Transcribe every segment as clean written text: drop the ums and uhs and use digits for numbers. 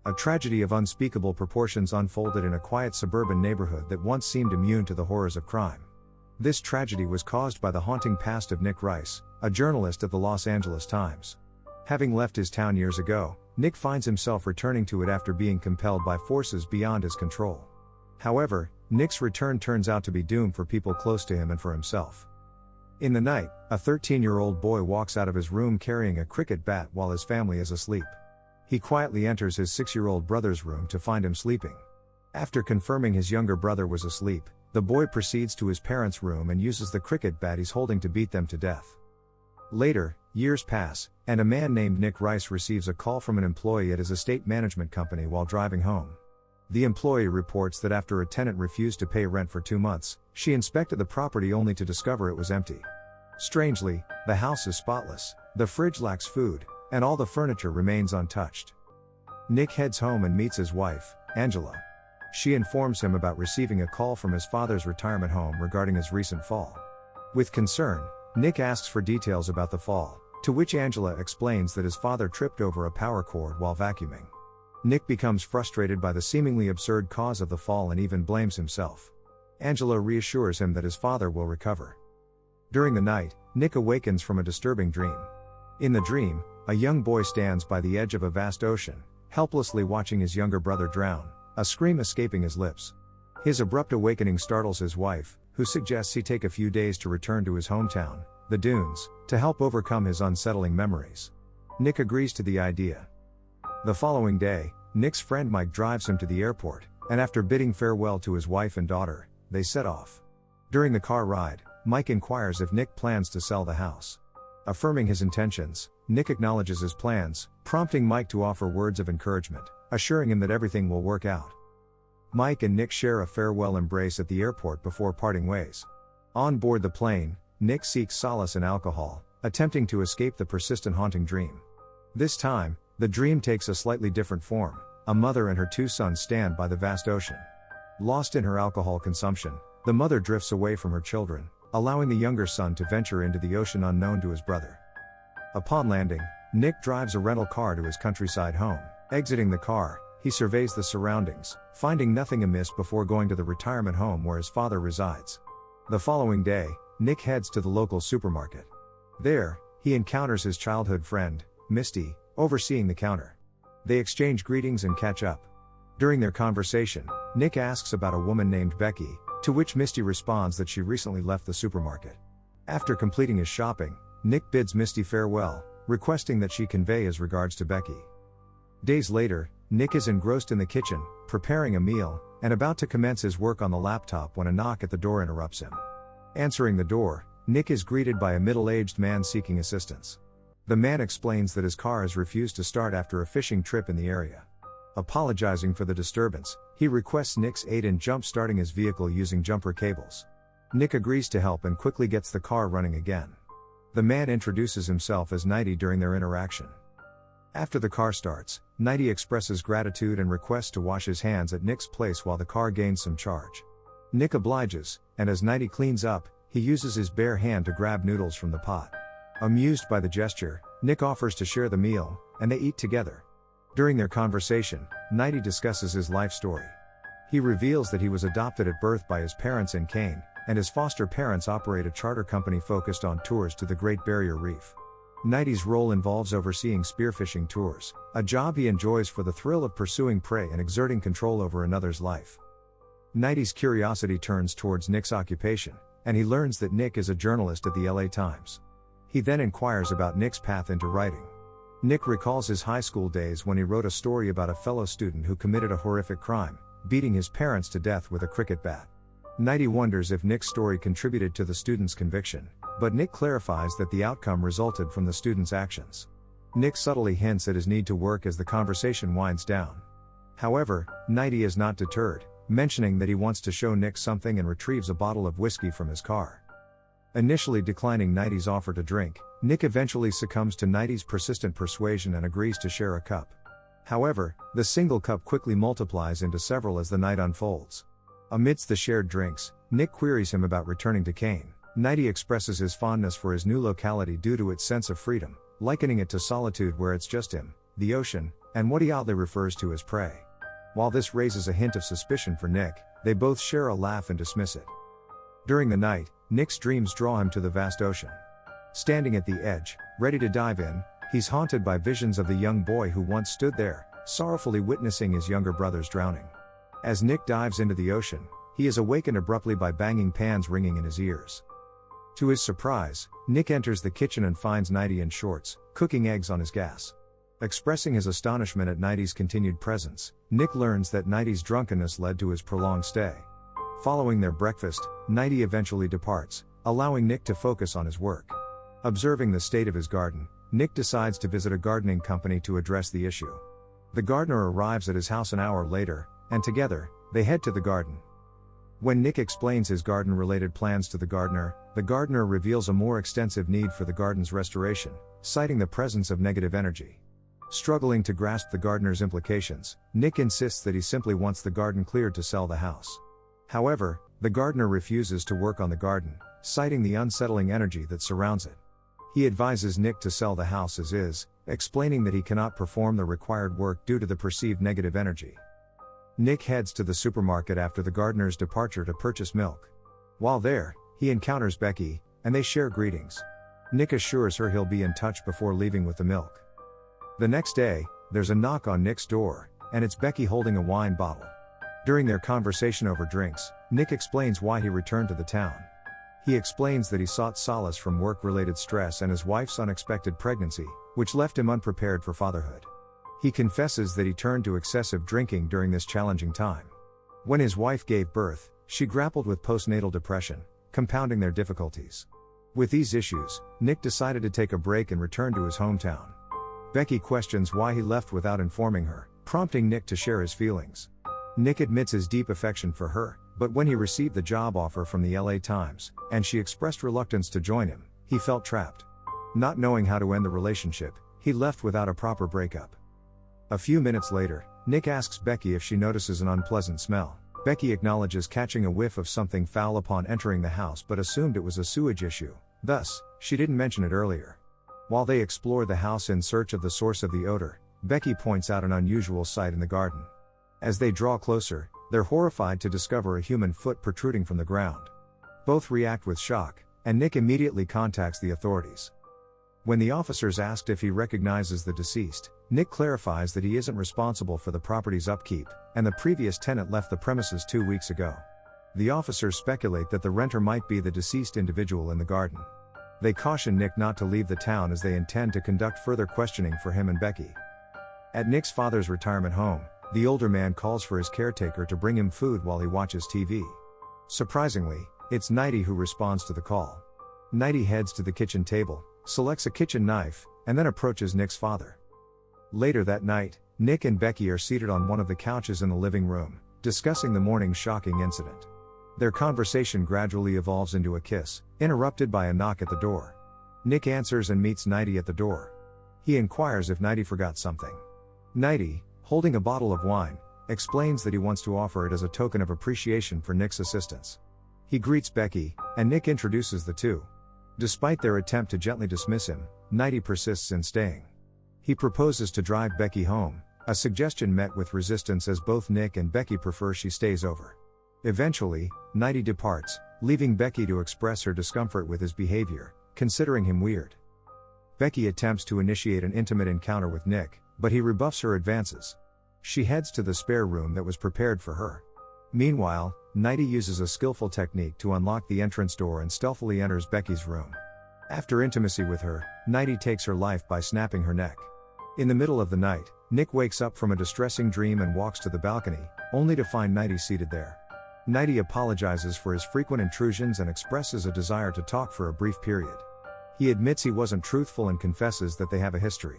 A tragedy of unspeakable proportions unfolded in a quiet suburban neighborhood that once seemed immune to the horrors of crime. This tragedy was caused by the haunting past of Nick Rice, a journalist at the Los Angeles Times. Having left his town years ago, Nick finds himself returning to it after being compelled by forces beyond his control. However, Nick's return turns out to be doomed for people close to him and for himself. In the night, a 13-year-old boy walks out of his room carrying a cricket bat while his family is asleep. He quietly enters his 6-year-old brother's room to find him sleeping. After confirming his younger brother was asleep, the boy proceeds to his parents' room and uses the cricket bat he's holding to beat them to death. Later, years pass, and a man named Nick Rice receives a call from an employee at his estate management company while driving home. The employee reports that after a tenant refused to pay rent for 2 months, she inspected the property only to discover it was empty. Strangely, the house is spotless, the fridge lacks food, and all the furniture remains untouched. Nick heads home and meets his wife, Angela. She informs him about receiving a call from his father's retirement home regarding his recent fall. With concern, Nick asks for details about the fall, to which Angela explains that his father tripped over a power cord while vacuuming. Nick becomes frustrated by the seemingly absurd cause of the fall and even blames himself. Angela reassures him that his father will recover. During the night, Nick awakens from a disturbing dream. In the dream, a young boy stands by the edge of a vast ocean, helplessly watching his younger brother drown, a scream escaping his lips. His abrupt awakening startles his wife, who suggests he take a few days to return to his hometown, the Dunes, to help overcome his unsettling memories. Nick agrees to the idea. The following day, Nick's friend Mike drives him to the airport, and after bidding farewell to his wife and daughter, they set off. During the car ride, Mike inquires if Nick plans to sell the house. Affirming his intentions, Nick acknowledges his plans, prompting Mike to offer words of encouragement, assuring him that everything will work out. Mike and Nick share a farewell embrace at the airport before parting ways. On board the plane, Nick seeks solace in alcohol, attempting to escape the persistent haunting dream. This time, the dream takes a slightly different form. A mother and her 2 sons stand by the vast ocean. Lost in her alcohol consumption, the mother drifts away from her children, allowing the younger son to venture into the ocean unknown to his brother. Upon landing, Nick drives a rental car to his countryside home. Exiting the car, he surveys the surroundings, finding nothing amiss before going to the retirement home where his father resides. The following day, Nick heads to the local supermarket. There, he encounters his childhood friend, Misty, overseeing the counter. They exchange greetings and catch up. During their conversation, Nick asks about a woman named Becky, to which Misty responds that she recently left the supermarket. After completing his shopping, Nick bids Misty farewell, requesting that she convey his regards to Becky. Days later, Nick is engrossed in the kitchen, preparing a meal, and about to commence his work on the laptop when a knock at the door interrupts him. Answering the door, Nick is greeted by a middle-aged man seeking assistance. The man explains that his car has refused to start after a fishing trip in the area. Apologizing for the disturbance, he requests Nick's aid in jump-starting his vehicle using jumper cables. Nick agrees to help and quickly gets the car running again. The man introduces himself as Nighty during their interaction. After the car starts, Nighty expresses gratitude and requests to wash his hands at Nick's place while the car gains some charge. Nick obliges, and as Nighty cleans up, he uses his bare hand to grab noodles from the pot. Amused by the gesture, Nick offers to share the meal, and they eat together. During their conversation, Nighty discusses his life story. He reveals that he was adopted at birth by his parents in Kane, and his foster parents operate a charter company focused on tours to the Great Barrier Reef. Nighty's role involves overseeing spearfishing tours, a job he enjoys for the thrill of pursuing prey and exerting control over another's life. Nighty's curiosity turns towards Nick's occupation, and he learns that Nick is a journalist at the LA Times. He then inquires about Nick's path into writing. Nick recalls his high school days when he wrote a story about a fellow student who committed a horrific crime, beating his parents to death with a cricket bat. Nighty wonders if Nick's story contributed to the student's conviction, but Nick clarifies that the outcome resulted from the student's actions. Nick subtly hints at his need to work as the conversation winds down. However, Nighty is not deterred, mentioning that he wants to show Nick something and retrieves a bottle of whiskey from his car. Initially declining Nighty's offer to drink, Nick eventually succumbs to Nighty's persistent persuasion and agrees to share a cup. However, the single cup quickly multiplies into several as the night unfolds. Amidst the shared drinks, Nick queries him about returning to Kane. Nighty expresses his fondness for his new locality due to its sense of freedom, likening it to solitude where it's just him, the ocean, and what he oddly refers to as prey. While this raises a hint of suspicion for Nick, they both share a laugh and dismiss it. During the night, Nick's dreams draw him to the vast ocean. Standing at the edge, ready to dive in, he's haunted by visions of the young boy who once stood there, sorrowfully witnessing his younger brother's drowning. As Nick dives into the ocean, he is awakened abruptly by banging pans ringing in his ears. To his surprise, Nick enters the kitchen and finds Nighty in shorts, cooking eggs on his gas. Expressing his astonishment at Nighty's continued presence, Nick learns that Nighty's drunkenness led to his prolonged stay. Following their breakfast, Nighty eventually departs, allowing Nick to focus on his work. Observing the state of his garden, Nick decides to visit a gardening company to address the issue. The gardener arrives at his house an hour later, and together, they head to the garden. When Nick explains his garden-related plans to the gardener reveals a more extensive need for the garden's restoration, citing the presence of negative energy. Struggling to grasp the gardener's implications, Nick insists that he simply wants the garden cleared to sell the house. However, the gardener refuses to work on the garden, citing the unsettling energy that surrounds it. He advises Nick to sell the house as is, explaining that he cannot perform the required work due to the perceived negative energy. Nick heads to the supermarket after the gardener's departure to purchase milk. While there, he encounters Becky, and they share greetings. Nick assures her he'll be in touch before leaving with the milk. The next day, there's a knock on Nick's door, and it's Becky holding a wine bottle. During their conversation over drinks, Nick explains why he returned to the town. He explains that he sought solace from work-related stress and his wife's unexpected pregnancy, which left him unprepared for fatherhood. He confesses that he turned to excessive drinking during this challenging time. When his wife gave birth, she grappled with postnatal depression, compounding their difficulties. With these issues, Nick decided to take a break and return to his hometown. Becky questions why he left without informing her, prompting Nick to share his feelings. Nick admits his deep affection for her, but when he received the job offer from the LA Times, and she expressed reluctance to join him, he felt trapped. Not knowing how to end the relationship, he left without a proper breakup. A few minutes later, Nick asks Becky if she notices an unpleasant smell. Becky acknowledges catching a whiff of something foul upon entering the house but assumed it was a sewage issue, thus, she didn't mention it earlier. While they explore the house in search of the source of the odor, Becky points out an unusual sight in the garden. As they draw closer, they're horrified to discover a human foot protruding from the ground. Both react with shock, and Nick immediately contacts the authorities. When the officers asked if he recognizes the deceased, Nick clarifies that he isn't responsible for the property's upkeep, and the previous tenant left the premises 2 weeks ago. The officers speculate that the renter might be the deceased individual in the garden. They caution Nick not to leave the town as they intend to conduct further questioning for him and Becky. At Nick's father's retirement home, the older man calls for his caretaker to bring him food while he watches TV. Surprisingly, it's Nighty who responds to the call. Nighty heads to the kitchen table, selects a kitchen knife, and then approaches Nick's father. Later that night, Nick and Becky are seated on one of the couches in the living room, discussing the morning's shocking incident. Their conversation gradually evolves into a kiss, interrupted by a knock at the door. Nick answers and meets Nighty at the door. He inquires if Nighty forgot something. Nighty, holding a bottle of wine, explains that he wants to offer it as a token of appreciation for Nick's assistance. He greets Becky, and Nick introduces the two. Despite their attempt to gently dismiss him, Nighty persists in staying. He proposes to drive Becky home, a suggestion met with resistance as both Nick and Becky prefer she stays over. Eventually, Nighty departs, leaving Becky to express her discomfort with his behavior, considering him weird. Becky attempts to initiate an intimate encounter with Nick, but he rebuffs her advances. She heads to the spare room that was prepared for her. Meanwhile, Nighty uses a skillful technique to unlock the entrance door and stealthily enters Becky's room. After intimacy with her, Nighty takes her life by snapping her neck. In the middle of the night, Nick wakes up from a distressing dream and walks to the balcony, only to find Nighty seated there. Nighty apologizes for his frequent intrusions and expresses a desire to talk for a brief period. He admits he wasn't truthful and confesses that they have a history.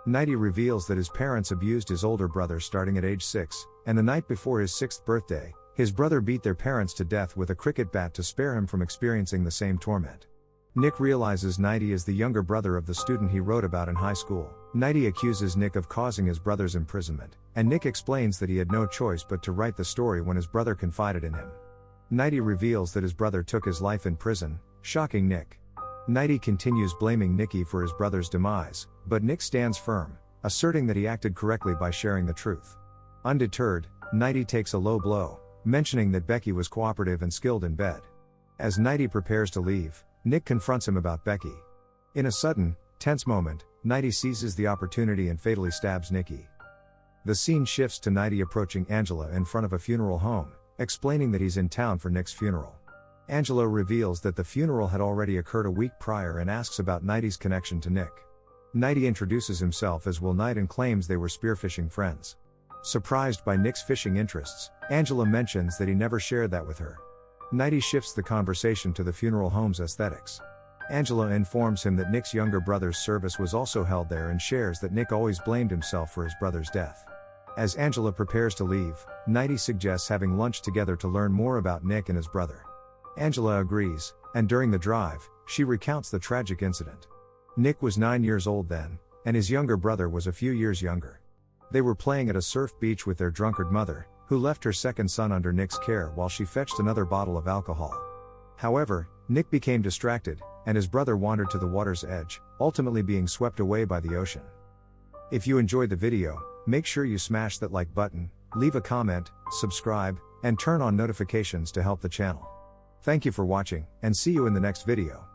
Nighty reveals that his parents abused his older brother starting at age 6, and the night before his 6th birthday, his brother beat their parents to death with a cricket bat to spare him from experiencing the same torment. Nick realizes Nighty is the younger brother of the student he wrote about in high school. Nighty accuses Nick of causing his brother's imprisonment, and Nick explains that he had no choice but to write the story when his brother confided in him. Nighty reveals that his brother took his life in prison, shocking Nick. Nighty continues blaming Nicky for his brother's demise, but Nick stands firm, asserting that he acted correctly by sharing the truth. Undeterred, Nighty takes a low blow, mentioning that Becky was cooperative and skilled in bed. As Nighty prepares to leave, Nick confronts him about Becky. In a sudden, tense moment, Nighty seizes the opportunity and fatally stabs Nikki. The scene shifts to Nighty approaching Angela in front of a funeral home, explaining that he's in town for Nick's funeral. Angela reveals that the funeral had already occurred a week prior and asks about Nighty's connection to Nick. Nighty introduces himself as Will Knight and claims they were spearfishing friends. Surprised by Nick's fishing interests, Angela mentions that he never shared that with her. Nighty shifts the conversation to the funeral home's aesthetics. Angela informs him that Nick's younger brother's service was also held there and shares that Nick always blamed himself for his brother's death. As Angela prepares to leave, Nighty suggests having lunch together to learn more about Nick and his brother. Angela agrees, and during the drive, she recounts the tragic incident. Nick was 9 years old then, and his younger brother was a few years younger. They were playing at a surf beach with their drunkard mother, who left her second son under Nick's care while she fetched another bottle of alcohol. However, Nick became distracted, and his brother wandered to the water's edge, ultimately being swept away by the ocean. If you enjoyed the video, make sure you smash that like button, leave a comment, subscribe, and turn on notifications to help the channel. Thank you for watching, and see you in the next video.